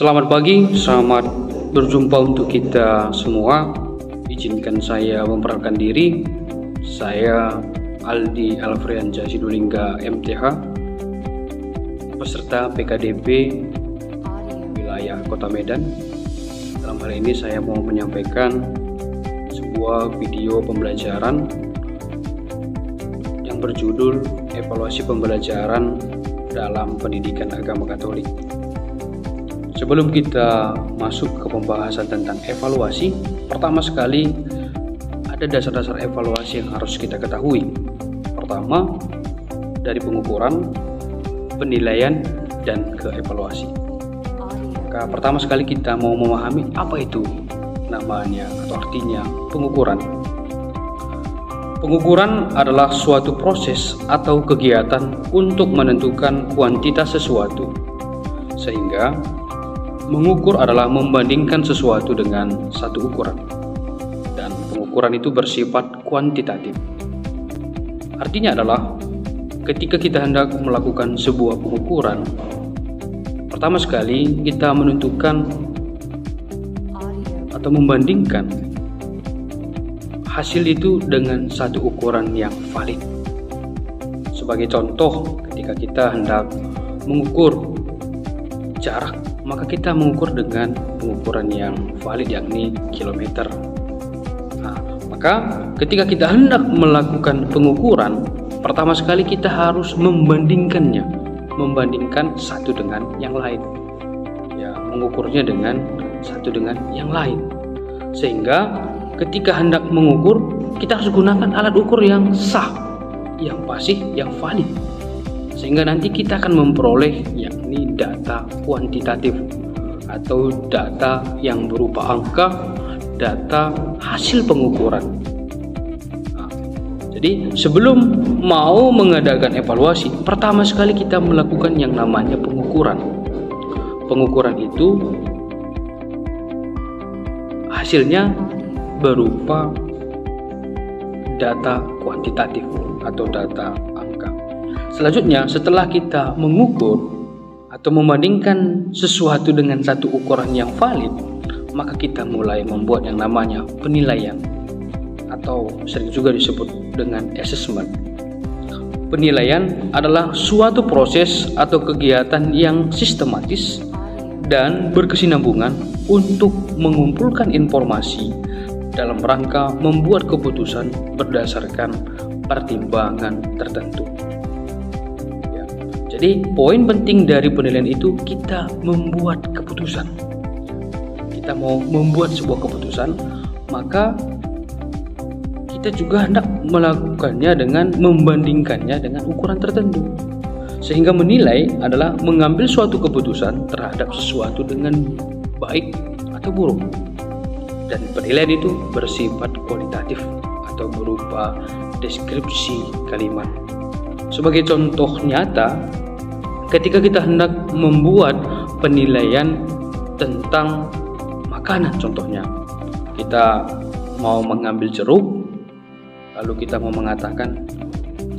Selamat pagi, selamat berjumpa untuk kita semua. Izinkan saya memperkenalkan diri. Saya Aldi Alfriansyah Sinulinga MTH, peserta PKDB wilayah Kota Medan. Dalam hal ini saya mau menyampaikan sebuah video pembelajaran yang berjudul Evaluasi Pembelajaran dalam Pendidikan Agama Katolik. Sebelum kita masuk ke pembahasan tentang evaluasi, pertama sekali ada dasar-dasar evaluasi yang harus kita ketahui. Pertama, dari pengukuran, penilaian, dan ke evaluasi. Maka pertama sekali kita mau memahami apa itu namanya atau artinya pengukuran. Pengukuran adalah suatu proses atau kegiatan untuk menentukan kuantitas sesuatu, sehingga mengukur adalah membandingkan sesuatu dengan satu ukuran, dan pengukuran itu bersifat kuantitatif. Artinya adalah ketika kita hendak melakukan sebuah pengukuran, pertama sekali kita menentukan atau membandingkan hasil itu dengan satu ukuran yang valid. Sebagai contoh, ketika kita hendak mengukur jarak, maka kita mengukur dengan pengukuran yang valid, yakni kilometer. Maka ketika kita hendak melakukan pengukuran, pertama sekali kita harus membandingkannya, membandingkan satu dengan yang lain, ya, mengukurnya dengan satu dengan yang lain, sehingga ketika hendak mengukur kita harus gunakan alat ukur yang sah, yang fasih, yang valid, sehingga nanti kita akan memperoleh yakni data kuantitatif atau data yang berupa angka, data hasil pengukuran. Jadi sebelum mau mengadakan evaluasi, pertama sekali kita melakukan yang namanya pengukuran. Pengukuran itu hasilnya berupa data kuantitatif atau data angka. Selanjutnya, setelah kita mengukur atau membandingkan sesuatu dengan satu ukuran yang valid, maka kita mulai membuat yang namanya penilaian atau sering juga disebut dengan assessment. Penilaian adalah suatu proses atau kegiatan yang sistematis dan berkesinambungan untuk mengumpulkan informasi dalam rangka membuat keputusan berdasarkan pertimbangan tertentu. Jadi poin penting dari penilaian itu kita membuat keputusan. Kita mau membuat sebuah keputusan, maka kita juga hendak melakukannya dengan membandingkannya dengan ukuran tertentu. Sehingga menilai adalah mengambil suatu keputusan terhadap sesuatu dengan baik atau buruk. Dan penilaian itu bersifat kualitatif atau berupa deskripsi kalimat. Sebagai contoh nyata, ketika kita hendak membuat penilaian tentang makanan, contohnya kita mau mengambil jeruk, lalu kita mau mengatakan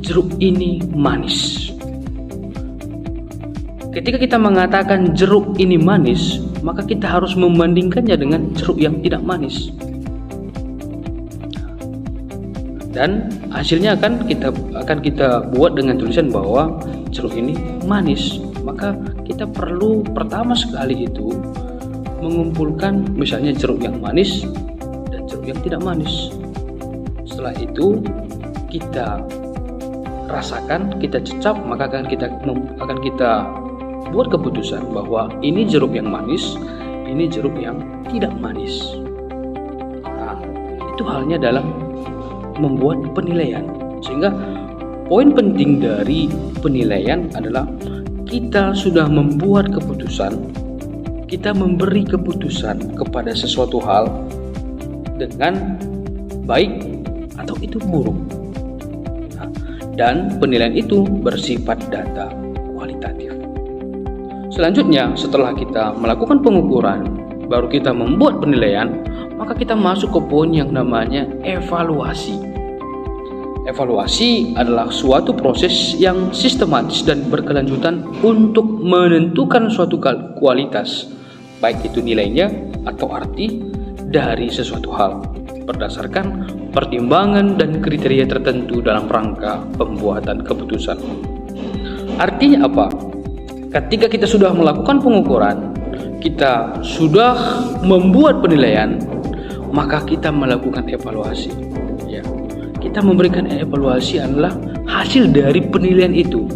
jeruk ini manis. Ketika kita mengatakan jeruk ini manis, maka kita harus membandingkannya dengan jeruk yang tidak manis, dan hasilnya akan kita buat dengan tulisan bahwa jeruk ini manis. Maka kita perlu pertama sekali itu mengumpulkan misalnya jeruk yang manis dan jeruk yang tidak manis. Setelah itu kita rasakan, kita cecap, maka akan kita buat keputusan bahwa ini jeruk yang manis, ini jeruk yang tidak manis. Itu halnya dalam membuat penilaian. Sehingga poin penting dari penilaian adalah kita sudah membuat keputusan, kita memberi keputusan kepada sesuatu hal dengan baik atau itu buruk. Dan penilaian itu bersifat data kualitatif. Selanjutnya, setelah kita melakukan pengukuran, baru kita membuat penilaian, maka kita masuk ke poin yang namanya evaluasi. Evaluasi adalah suatu proses yang sistematis dan berkelanjutan untuk menentukan suatu kualitas, baik itu nilainya atau arti dari sesuatu hal berdasarkan pertimbangan dan kriteria tertentu dalam rangka pembuatan keputusan. Artinya apa? Ketika kita sudah melakukan pengukuran, kita sudah membuat penilaian, maka kita melakukan evaluasi. Ya, kita memberikan evaluasi adalah hasil dari penilaian itu.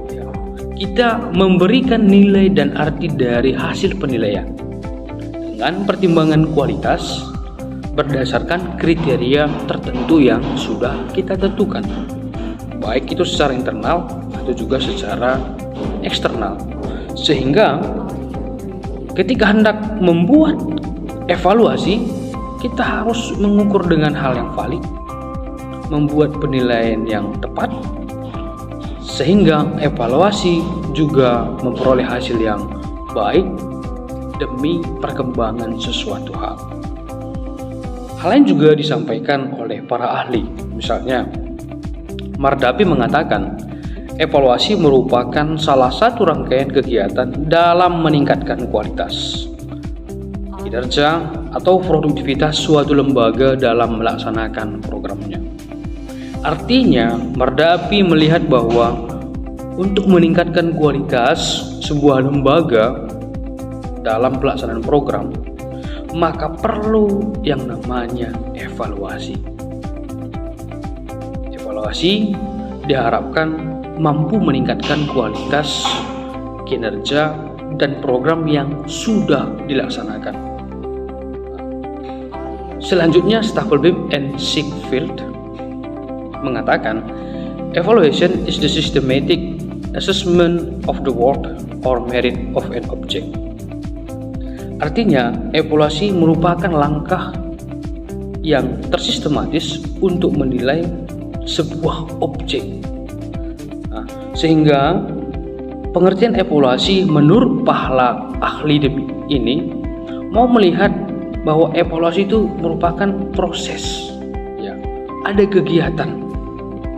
Ya, kita memberikan nilai dan arti dari hasil penilaian dengan pertimbangan kualitas berdasarkan kriteria tertentu yang sudah kita tentukan, baik itu secara internal atau juga secara eksternal. Sehingga ketika hendak membuat evaluasi, kita harus mengukur dengan hal yang valid, membuat penilaian yang tepat, sehingga evaluasi juga memperoleh hasil yang baik demi perkembangan sesuatu hal. Hal lain juga disampaikan oleh para ahli. Misalnya, Mardapi mengatakan, evaluasi merupakan salah satu rangkaian kegiatan dalam meningkatkan kualitas, kinerja, atau produktivitas suatu lembaga dalam melaksanakan programnya. Artinya, Mardapi melihat bahwa untuk meningkatkan kualitas sebuah lembaga dalam pelaksanaan program, maka perlu yang namanya evaluasi. Evaluasi diharapkan mampu meningkatkan kualitas, kinerja, dan program yang sudah dilaksanakan. Selanjutnya, Staplebeam and Siegfried mengatakan, evaluation is the systematic assessment of the worth or merit of an object. Artinya, evaluasi merupakan langkah yang tersistematis untuk menilai sebuah objek. Sehingga pengertian evaluasi menurut pahala ahli ini mau melihat bahwa evaluasi itu merupakan proses, ya, ada kegiatan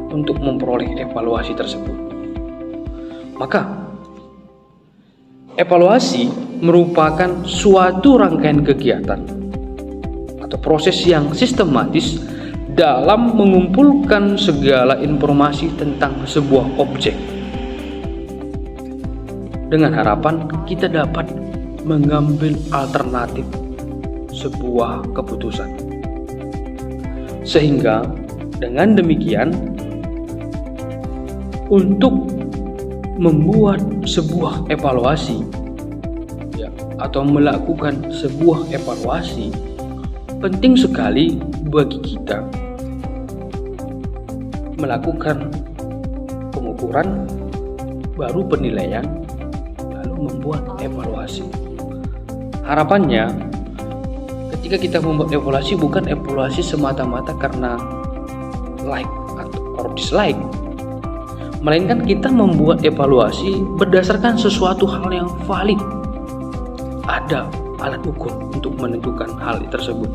untuk memperoleh evaluasi tersebut. Maka evaluasi merupakan suatu rangkaian kegiatan atau proses yang sistematis dalam mengumpulkan segala informasi tentang sebuah objek dengan harapan kita dapat mengambil alternatif sebuah keputusan. Sehingga dengan demikian, untuk membuat sebuah evaluasi, ya, atau melakukan sebuah evaluasi, penting sekali bagi kita melakukan pengukuran, baru penilaian, lalu membuat evaluasi. Harapannya, ketika kita membuat evaluasi, bukan evaluasi semata-mata karena like atau dislike, melainkan kita membuat evaluasi berdasarkan sesuatu hal yang valid. Ada alat ukur untuk menentukan hal tersebut.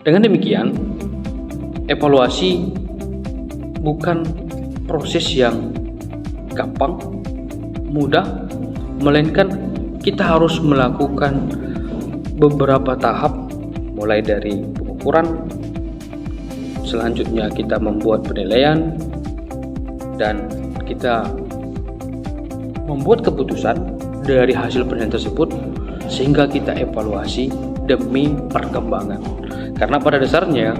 Dengan demikian, evaluasi bukan proses yang gampang, mudah, melainkan kita harus melakukan beberapa tahap, mulai dari pengukuran, selanjutnya kita membuat penilaian, dan kita membuat keputusan dari hasil penilaian tersebut, sehingga kita evaluasi demi perkembangan. Karena pada dasarnya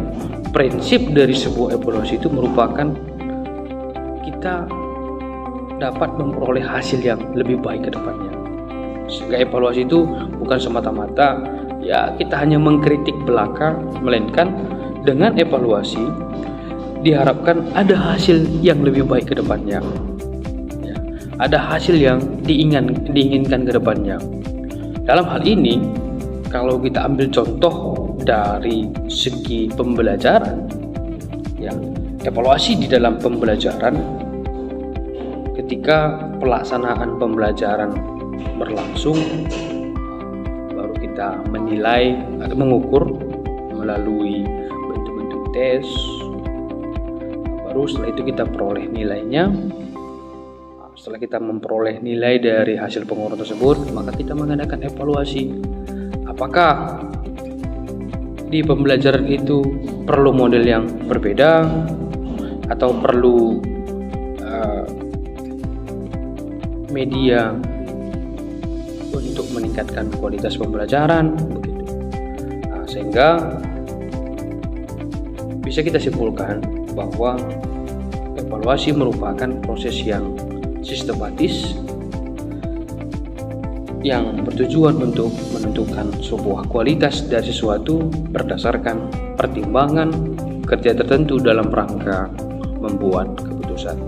prinsip dari sebuah evaluasi itu merupakan kita dapat memperoleh hasil yang lebih baik ke depannya. Sehingga evaluasi itu bukan semata-mata ya kita hanya mengkritik belaka, melainkan dengan evaluasi diharapkan ada hasil yang lebih baik ke depannya, ya, ada hasil yang diinginkan ke depannya. Dalam hal ini, kalau kita ambil contoh dari segi pembelajaran, ya, evaluasi di dalam pembelajaran, ketika pelaksanaan pembelajaran berlangsung, baru kita menilai atau mengukur melalui bentuk-bentuk tes. Baru setelah itu kita peroleh nilainya. setelah kita memperoleh nilai dari hasil pengukuran tersebut, maka kita mengadakan evaluasi. Apakah di pembelajaran itu perlu model yang berbeda atau perlu media untuk meningkatkan kualitas pembelajaran begitu. Sehingga bisa kita simpulkan bahwa evaluasi merupakan proses yang sistematis yang bertujuan untuk menentukan sebuah kualitas dari sesuatu berdasarkan pertimbangan kerja tertentu dalam rangka membuat keputusan.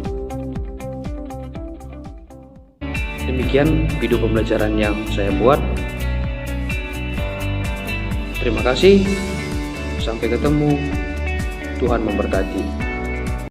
Demikian video pembelajaran yang saya buat. Terima kasih. Sampai ketemu. Tuhan memberkati.